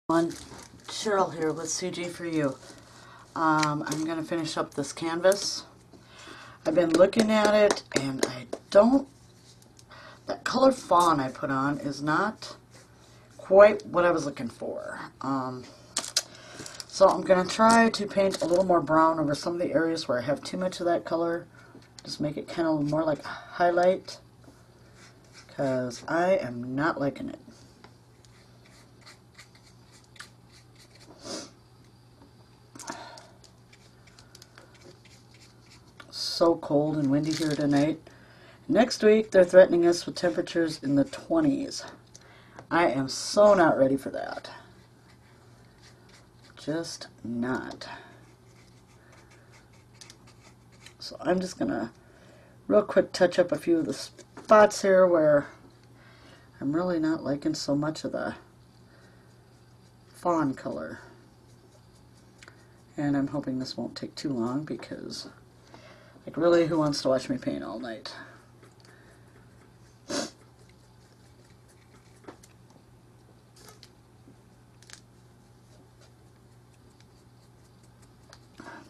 On Cheryl here with CG for You. I'm going to finish up this canvas. I've been looking at it and that color fawn I put on is not quite what I was looking for. So I'm going to try to paint a little more brown over some of the areas where I have too much of that color. Just make it kind of more like a highlight, because I am not liking it. So cold and windy here tonight. Next week they're threatening us with temperatures in the 20s. I am so not ready for that. Just not. So I'm just gonna real quick touch up a few of the spots here where I'm really not liking so much of the fawn color. And I'm hoping this won't take too long, because like, really, who wants to watch me paint all night?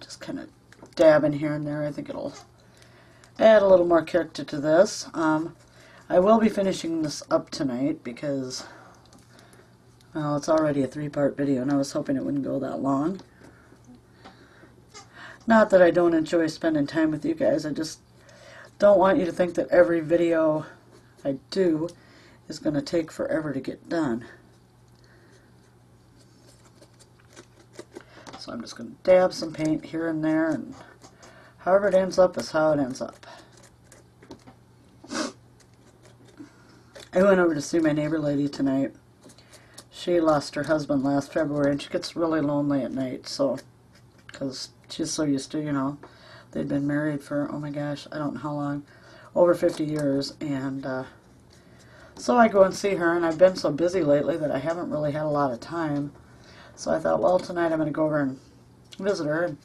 Just kind of dabbing here and there. I think it'll add a little more character to this. I will be finishing this up tonight because, well, it's already a 3-part video, and I was hoping it wouldn't go that long. Not that I don't enjoy spending time with you guys, I just don't want you to think that every video I do is going to take forever to get done. So I'm just going to dab some paint here and there, and however it ends up is how it ends up. I went over to see my neighbor lady tonight. She lost her husband last February, and she gets really lonely at night, so, because she's so used to, you know, they'd been married for, oh my gosh, I don't know how long, over 50 years, and so I go and see her, and I've been so busy lately that I haven't really had a lot of time. So I thought, well, tonight I'm going to go over and visit her. And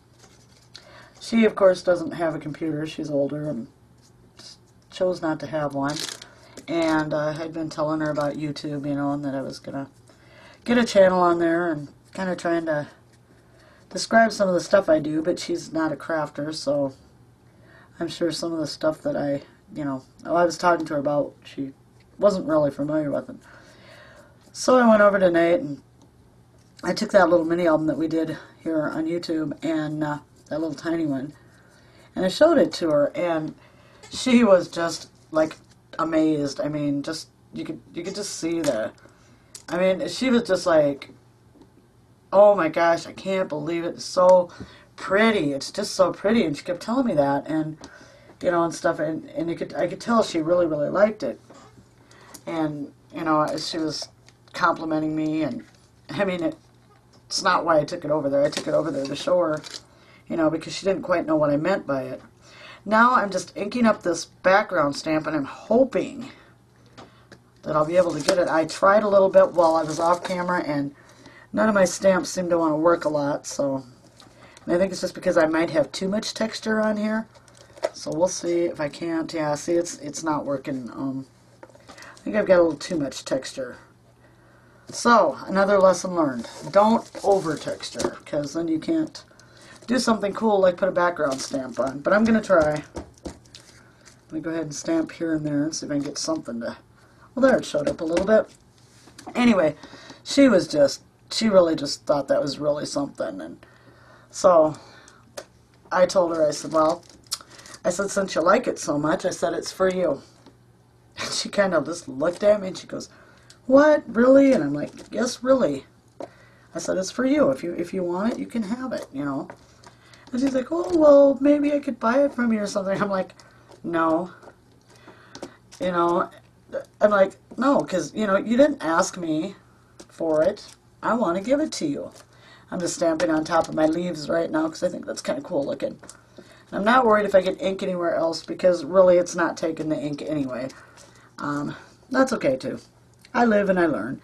she, of course, doesn't have a computer. She's older and chose not to have one. And I'd been telling her about YouTube, you know, and that I was going to get a channel on there and kind of trying to describe some of the stuff I do, but she's not a crafter, so I'm sure some of the stuff that I was talking to her about, she wasn't really familiar with it. So I went over tonight and I took that little mini album that we did here on YouTube, and that little tiny one, and I showed it to her, and she was just like amazed. I mean, just you could just see she was just like, oh my gosh, I can't believe it. It's so pretty. It's just so pretty. And she kept telling me that, and you know, and stuff, and I could tell she really, really liked it. And you know, she was complimenting me, and I mean, it's not why I took it over there. I took it over there to show her, you know, because she didn't quite know what I meant by it. Now I'm just inking up this background stamp, and I'm hoping that I'll be able to get it. I tried a little bit while I was off camera, and none of my stamps seem to want to work a lot, so, and I think it's just because I might have too much texture on here. So we'll see if I can't. Yeah, see, it's not working. I think I've got a little too much texture. So, another lesson learned. Don't over texture, because then you can't do something cool like put a background stamp on. But I'm going to try. Let me go ahead and stamp here and there and see if I can get something to, well, there it showed up a little bit. Anyway, she really just thought that was really something. And so I told her, I said, since you like it so much, I said, it's for you. And she kind of just looked at me and she goes, what, really? And I'm like, yes, really. I said, it's for you. If you want it, you can have it, you know. And she's like, oh, well, maybe I could buy it from you or something. I'm like, no. You know, I'm like, no, because, you know, you didn't ask me for it. I want to give it to you. I'm just stamping on top of my leaves right now because I think that's kind of cool looking. I'm not worried if I get ink anywhere else, because really it's not taking the ink anyway. That's okay too. I live and I learn.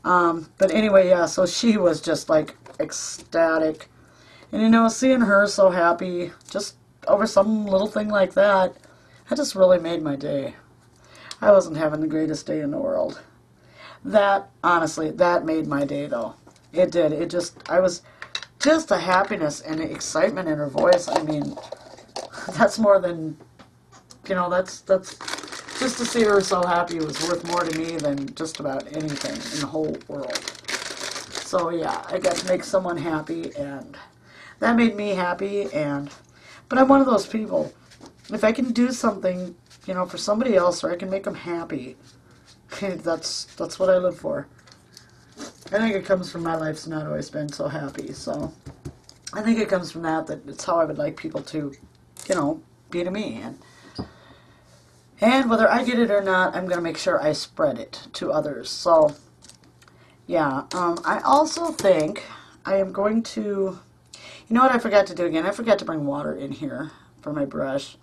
But anyway, yeah, so she was just like ecstatic. And you know, seeing her so happy just over some little thing like that, that just really made my day. I wasn't having the greatest day in the world. That, honestly, that made my day, though. It did. I was just a happiness and excitement in her voice. I mean, that's more than, that's just to see her so happy was worth more to me than just about anything in the whole world. So yeah, I got to make someone happy, and that made me happy. But I'm one of those people. If I can do something, for somebody else, or I can make them happy, that's what I live for. I think it comes from my life's not always been so happy. So I think it comes from that it's how I would like people to, be to me. And whether I get it or not, I'm going to make sure I spread it to others. So, yeah. I also think I am going to... You know what I forgot to do again? I forgot to bring water in here for my brush.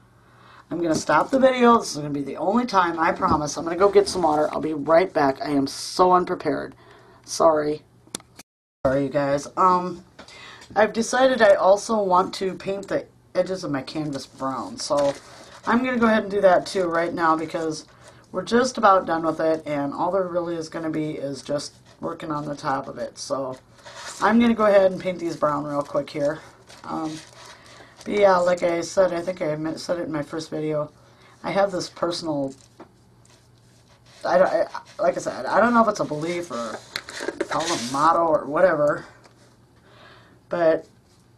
I'm going to stop the video. This is going to be the only time, I promise. I'm going to go get some water. I'll be right back. I am so unprepared. Sorry. Sorry, you guys. I've decided I also want to paint the edges of my canvas brown. So I'm going to go ahead and do that too right now, because we're just about done with it, and all there really is going to be is just working on the top of it. So I'm going to go ahead and paint these brown real quick here. But yeah, like I said, I think I said it in my first video, I have this personal, like I said, I don't know if it's a belief or call it a motto or whatever, but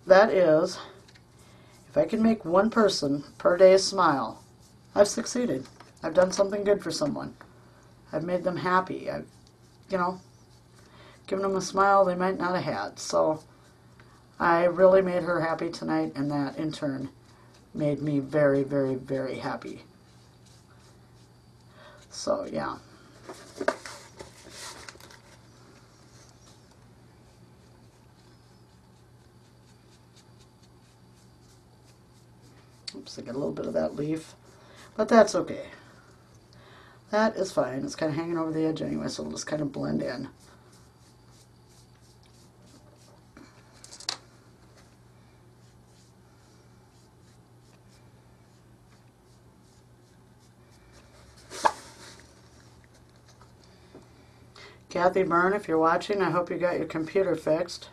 that is, if I can make one person per day smile, I've succeeded. I've done something good for someone. I've made them happy. I've, given them a smile they might not have had. So I really made her happy tonight, and that in turn made me very, very, very happy. So yeah. Oops, I got a little bit of that leaf, but that's okay. That is fine. It's kind of hanging over the edge anyway, so it'll just kind of blend in. Kathy Byrne, if you're watching, I hope you got your computer fixed.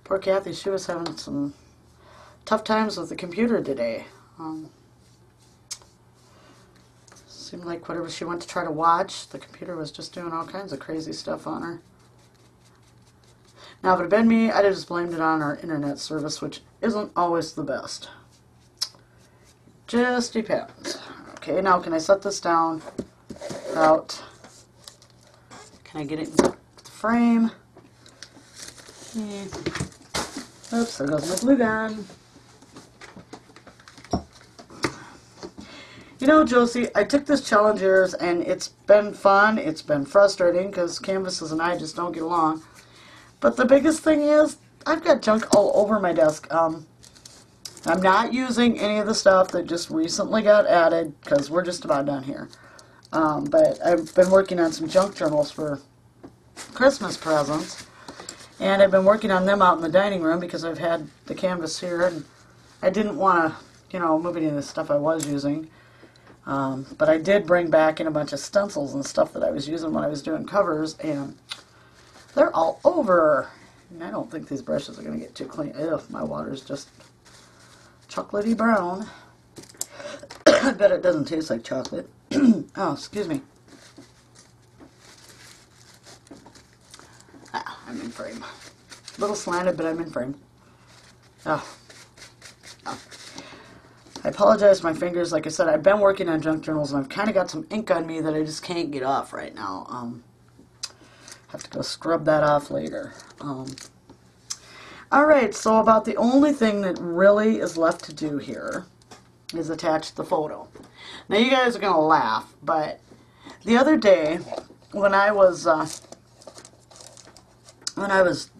Poor Kathy, she was having some tough times with the computer today. Seemed like whatever she went to try to watch, the computer was just doing all kinds of crazy stuff on her. Now, if it had been me, I'd have just blamed it on our internet service, which isn't always the best. Just depends. Okay, now can I set this down about... Can I get it in the frame? Yeah. Oops, there goes my glue gun. Josie, I took this challenge of yours, and it's been fun. It's been frustrating because canvases and I just don't get along. But the biggest thing is, I've got junk all over my desk. I'm not using any of the stuff that just recently got added because we're just about done here. But I've been working on some junk journals for Christmas presents, and I've been working on them out in the dining room because I've had the canvas here, and I didn't want to, move any of the stuff I was using. But I did bring back in a bunch of stencils and stuff that I was using when I was doing covers, and they're all over. And I don't think these brushes are going to get too clean. Ugh, my water's just chocolatey brown. I bet it doesn't taste like chocolate. Oh, excuse me. I'm in frame. A little slanted, but I'm in frame. Oh. I apologize for my fingers. Like I said, I've been working on junk journals, and I've kind of got some ink on me that I just can't get off right now. Have to go scrub that off later. Alright, so about the only thing that really is left to do here is attach the photo. Now you guys are going to laugh, but the other day when I was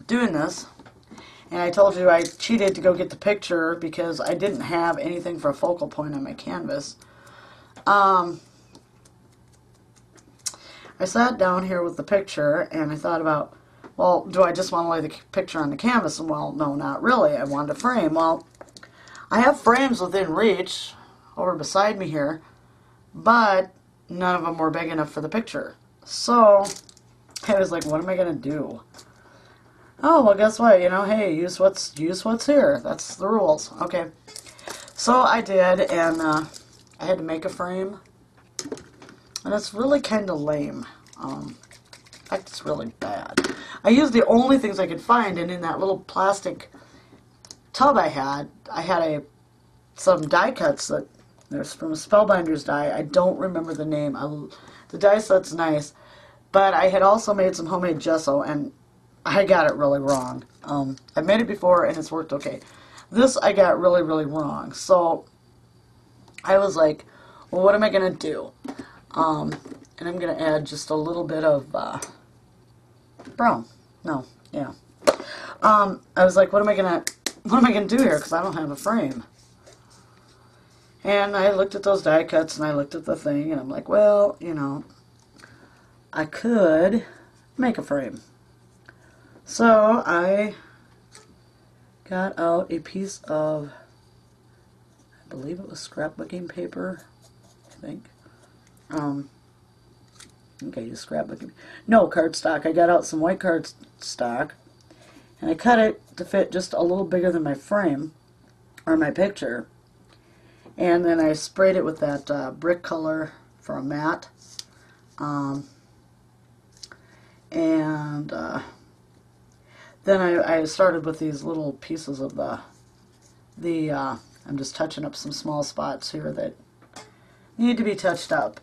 doing this, and I told you I cheated to go get the picture because I didn't have anything for a focal point on my canvas. I sat down here with the picture, and I thought about, well, do I just want to lay the picture on the canvas? And well, no, not really. I wanted a frame. Well, I have frames within reach over beside me here, but none of them were big enough for the picture. So I was like, what am I going to do? Oh, well, guess what? You know, hey, use what's here. That's the rules. Okay. So I did, and I had to make a frame. And it's really kind of lame. In fact, it's really bad. I used the only things I could find, and in that little plastic tub I had some die cuts that there's from a Spellbinders die. I don't remember the name. The die set's nice, but I had also made some homemade gesso, and I got it really wrong. I've made it before, and it's worked okay. This I got really, really wrong. So I was like, well, what am I going to do? And I'm going to add just a little bit of brown. No, yeah. I was like, what am I going to do here? Because I don't have a frame. And I looked at those die cuts, and I looked at the thing, and I'm like, well, you know, I could make a frame. So I got out a piece of, I believe it was scrapbooking paper, I think. Okay, just scrapbooking. No, cardstock. I got out some white cardstock, and I cut it to fit just a little bigger than my frame, or my picture. And then I sprayed it with that brick color for a matte. Then I started with these little pieces of I'm just touching up some small spots here that need to be touched up.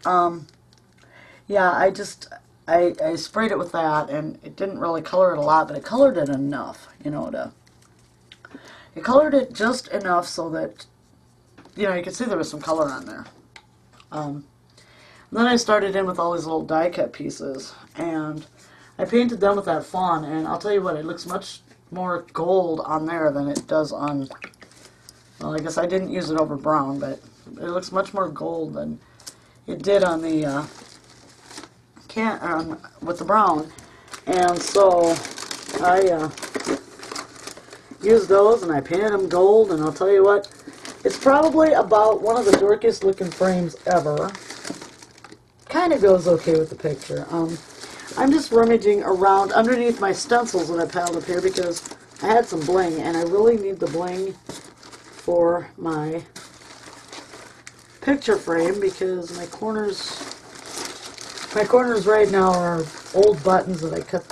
Yeah, I sprayed it with that, and it didn't really color it a lot, but it colored it enough, you know, it colored it just enough so that, you know, you could see there was some color on there. Then I started in with all these little die cut pieces, and I painted them with that fawn, and I'll tell you what, it looks much more gold on there than it does on, well, I guess I didn't use it over brown, but it looks much more gold than it did on the with the brown. And so I used those, and I painted them gold, and I'll tell you what, it's probably about one of the dorkiest looking frames ever. Kind of goes okay with the picture. I'm just rummaging around underneath my stencils that I piled up here because I had some bling, and I really need the bling for my picture frame because my corners right now are old buttons that I cut.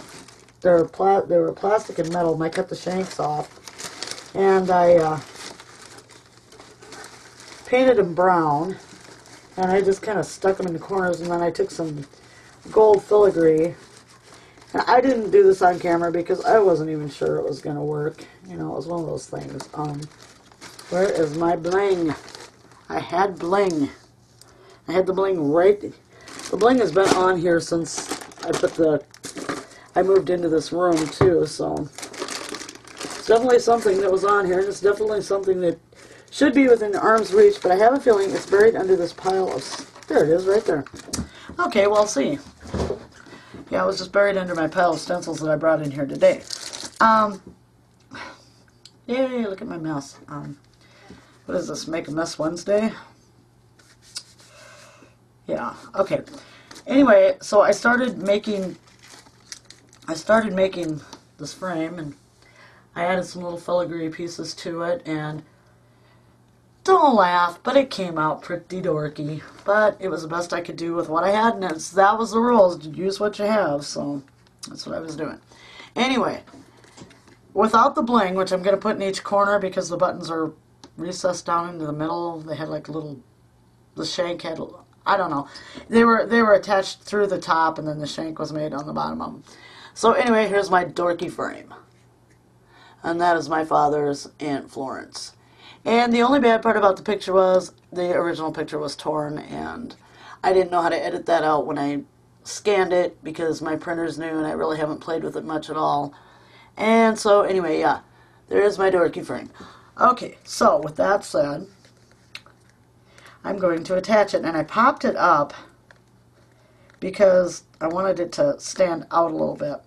They were plastic and metal, and I cut the shanks off, and I painted them brown, and I just kind of stuck them in the corners, and then I took some gold filigree. And I didn't do this on camera because I wasn't even sure it was going to work. You know, it was one of those things. Where is my bling? I had bling. I had the bling right. The bling has been on here since I moved into this room too, so it's definitely something that was on here, and it's definitely something that should be within arm's reach, but I have a feeling it's buried under this pile of, there it is, right there. Okay, well, see. Yeah, it was just buried under my pile of stencils that I brought in here today. Yay, look at my mess. What is this, Make a Mess Wednesday? Yeah, okay. Anyway, so I started making this frame, and I added some little filigree pieces to it, and don't laugh, but it came out pretty dorky. But it was the best I could do with what I had, and that was the rules. Use what you have, so that's what I was doing. Anyway, without the bling, which I'm going to put in each corner because the buttons are recessed down into the middle. They had like little, the shank had, I don't know. They were attached through the top, and then the shank was made on the bottom of them. So anyway, here's my dorky frame. And that is my father's Aunt Florence. And the only bad part about the picture was the original picture was torn, and I didn't know how to edit that out when I scanned it because my printer's new and I really haven't played with it much at all. And so anyway, yeah, there's my dorky frame. Okay, so with that said, I'm going to attach it, and I popped it up because I wanted it to stand out a little bit.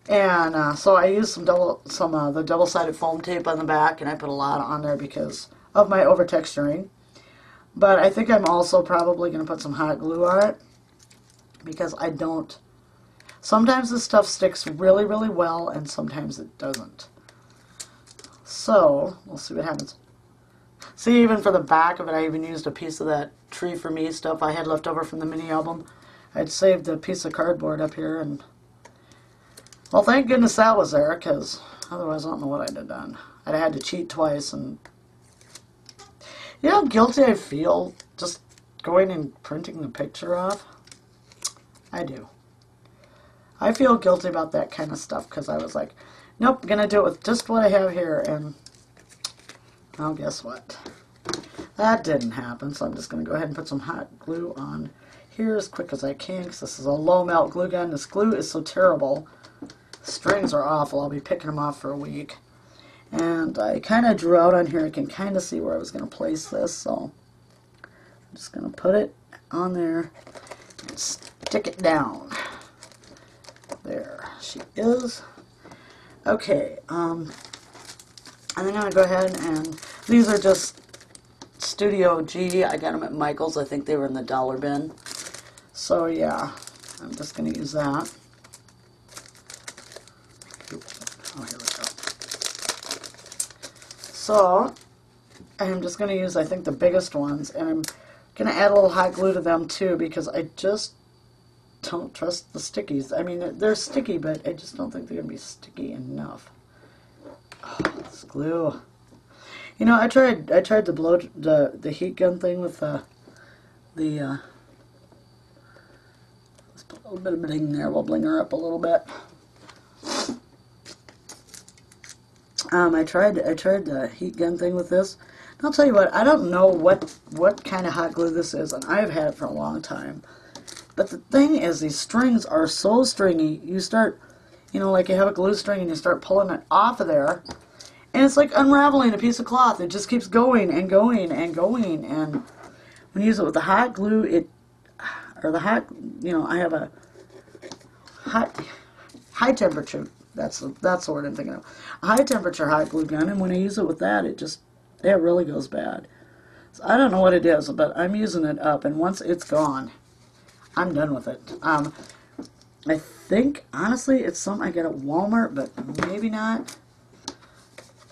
And so I used the double-sided foam tape on the back, and I put a lot on there because of my over-texturing. But I think I'm also probably going to put some hot glue on it because I don't Sometimes this stuff sticks really, really well, and sometimes it doesn't. So, we'll see what happens. See, even for the back of it, I even used a piece of that Tree for Me stuff I had left over from the mini album. I'd saved a piece of cardboard up here, and well, thank goodness that was there, because otherwise I don't know what I'd have done. I'd have had to cheat twice, and you know how guilty I feel just going and printing the picture off? I do. I feel guilty about that kind of stuff, because I was like, nope, I'm going to do it with just what I have here, and well, guess what? That didn't happen, so I'm just going to go ahead and put some hot glue on here as quick as I can, because this is a low melt glue gun. This glue is so terrible. Strings are awful. I'll be picking them off for a week. And I kind of drew out on here. I can kind of see where I was going to place this, so I'm just going to put it on there and stick it down. There she is. Okay, and then I'm going to go ahead and, these are just Studio G. I got them at Michael's. I think they were in the dollar bin. So yeah, I'm just going to use that. Oh, here we go. So, I'm just going to use, I think, the biggest ones, and I'm going to add a little hot glue to them too, because I just don't trust the stickies. I mean, they're sticky, but I just don't think they're going to be sticky enough. Oh, this glue. You know, I tried to blow the heat gun thing with let's put a little bit of bling there. We'll bling her up a little bit. I tried the heat gun thing with this. And I'll tell you what, I don't know what kind of hot glue this is, and I've had it for a long time. But the thing is, these strings are so stringy. You start, you know, like you have a glue string and you start pulling it off of there, and it's like unraveling a piece of cloth. It just keeps going and going and going. And when you use it with the hot glue, or the hot, you know, I have a high temperature. That's the word I'm thinking of. A high temperature hot glue gun, and when I use it with that, it really goes bad. So I don't know what it is, but I'm using it up, and once it's gone, I'm done with it. I think, honestly, it's something I get at Walmart, but maybe not.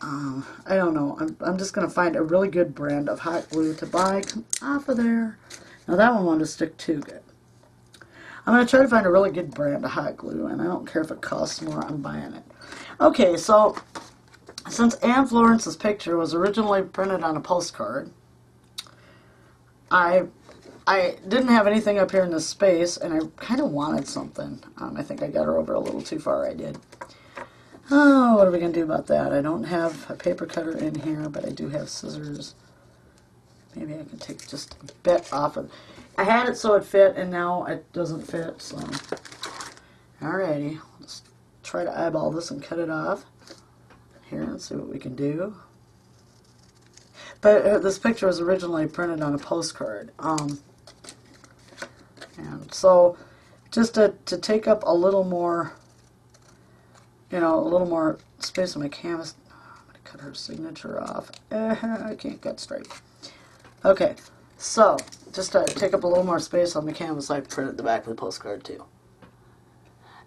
I don't know. I'm just going to find a really good brand of hot glue to buy. Come off of there. Now that one wanted to stick too good. I'm going to try to find a really good brand of hot glue, and I don't care if it costs more, I'm buying it. Okay, so since Anne Florence's picture was originally printed on a postcard, I didn't have anything up here in this space, and I kind of wanted something. I think I got her over a little too far, I did. Oh, what are we going to do about that? I don't have a paper cutter in here, but I do have scissors. Maybe I can take just a bit off of it. I had it so it fit, and now it doesn't fit, so. Alrighty, let's try to eyeball this and cut it off. Here, let's see what we can do. But this picture was originally printed on a postcard. And so, just to take up a little more, you know, a little more space on my canvas, I'm going to cut her signature off. I can't cut straight. Okay, so, just to take up a little more space on the canvas, I printed the back of the postcard too.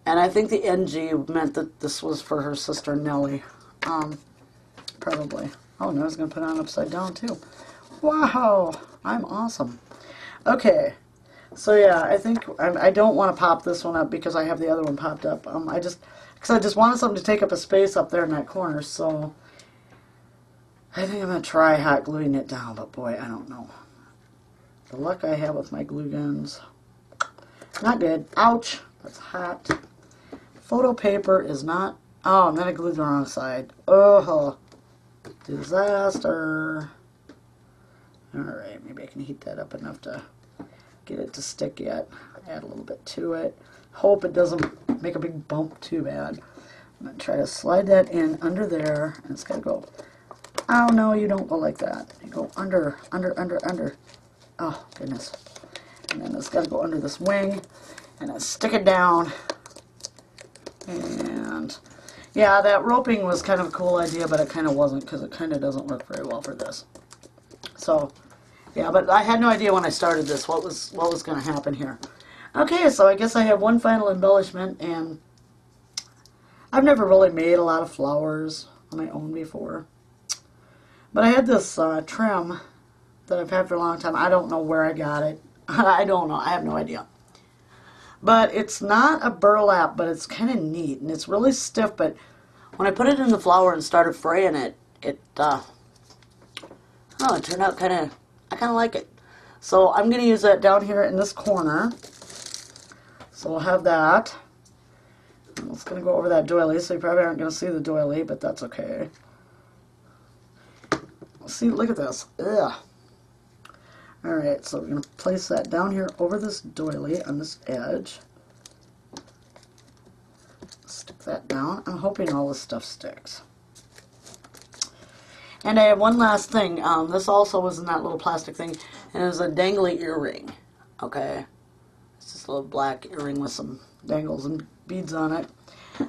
And I think the NG meant that this was for her sister Nellie. Probably. Oh, no, I was going to put it on upside down too. Wow, I'm awesome. Okay, so yeah, I think I don't want to pop this one up because I have the other one popped up. Because I just wanted something to take up a space up there in that corner, so I think I'm going to try hot gluing it down, but boy, I don't know. The luck I have with my glue guns. Not good. Ouch, that's hot. Photo paper is not, oh, and then I glued the wrong side. Oh, disaster. Alright, maybe I can heat that up enough to get it to stick yet. Add a little bit to it. Hope it doesn't make a big bump too bad. I'm going to try to slide that in under there, and it's got to go, oh no, you don't go like that. You go under, under, under, under. Oh, goodness. And then it's got to go under this wing, and then stick it down. And yeah, that roping was kind of a cool idea, but it kind of wasn't, because it kind of doesn't work very well for this. So, yeah, but I had no idea when I started this what was going to happen here. Okay, so I guess I have one final embellishment, and I've never really made a lot of flowers on my own before. But I had this trim that I've had for a long time. I don't know where I got it. I don't know. I have no idea. But it's not a burlap, but it's kind of neat. And it's really stiff, but when I put it in the flower and started fraying it, it turned out I kind of like it. So I'm going to use that down here in this corner. So we'll have that. I'm just going to go over that doily, so you probably aren't going to see the doily, but that's okay. See, look at this. Ugh. Alright, so we're going to place that down here over this doily on this edge. Stick that down. I'm hoping all this stuff sticks. And I have one last thing. This also was in that little plastic thing, and it was a dangly earring. Okay? It's this little black earring with some dangles and beads on it.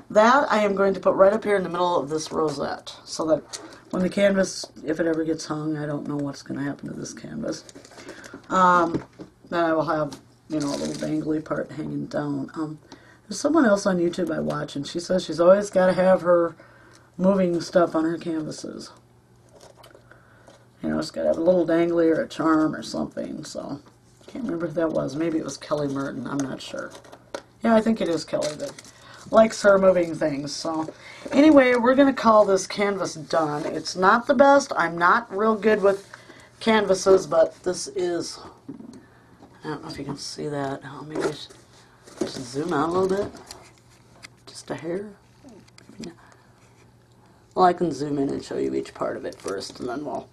That I am going to put right up here in the middle of this rosette, so that when the canvas, if it ever gets hung, I don't know what's going to happen to this canvas. Then I will have, you know, a little dangly part hanging down. There's someone else on YouTube I watch, and she says she's always got to have her moving stuff on her canvases. You know, it's got to have a little dangly or a charm or something, so I can't remember who that was. Maybe it was Kelly Merton, I'm not sure. Yeah, I think it is Kelly that likes her moving things. So anyway, we're going to call this canvas done. It's not the best. I'm not real good with canvases, but this is, I don't know if you can see that. Oh, maybe I should zoom out a little bit. Just a hair. Well, I can zoom in and show you each part of it first, and then we'll...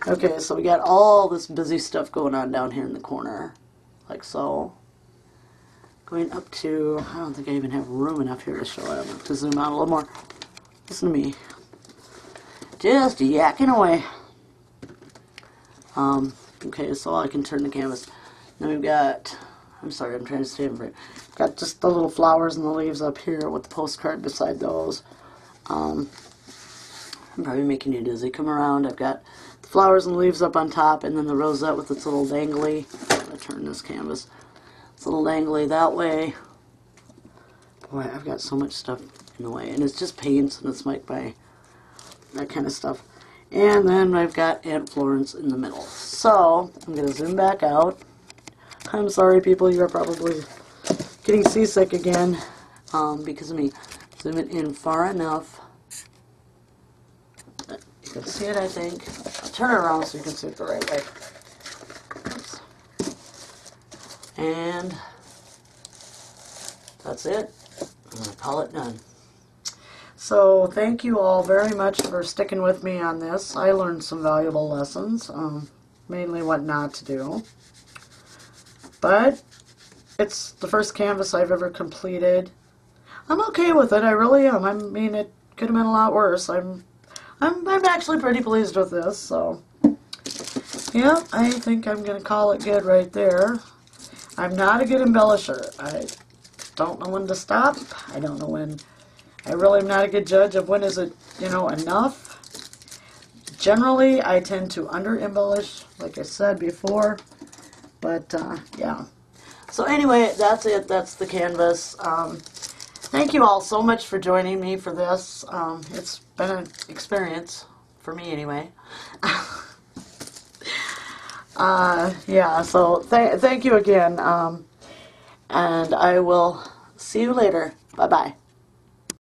Okay, so we got all this busy stuff going on down here in the corner, like so. Going up to, I don't think I even have room enough here to show it. I'm going to have to zoom out a little more. Listen to me. Just yakking away. Okay, so I can turn the canvas. Then we've got, I'm sorry, I'm trying to stay in frame. Got just the little flowers and the leaves up here with the postcard beside those. I'm probably making you dizzy. Come around. I've got the flowers and leaves up on top, and then the rosette with its little dangly. I'm going to turn this canvas. It's a little dangly that way. Boy, I've got so much stuff in the way. And it's just paints, and it's like by that kind of stuff. And then I've got Aunt Florence in the middle. So, I'm going to zoom back out. I'm sorry, people, you're probably getting seasick again because of me. Zoom it in far enough. You can see it, I think. I'll turn it around so you can see it the right way. Oops. And that's it. I'm going to call it done. So thank you all very much for sticking with me on this. I learned some valuable lessons, mainly what not to do. But it's the first canvas I've ever completed. I'm okay with it. I really am. I mean, it could have been a lot worse. I'm actually pretty pleased with this. So yeah, I think I'm going to call it good right there. I'm not a good embellisher. I don't know when to stop. I don't know when. I really am not a good judge of when is it, you know, enough. Generally, I tend to under-embellish, like I said before. But, yeah. So anyway, that's it. That's the canvas. Thank you all so much for joining me for this. It's been an experience, for me anyway. Yeah, so thank you again. And I will see you later. Bye-bye.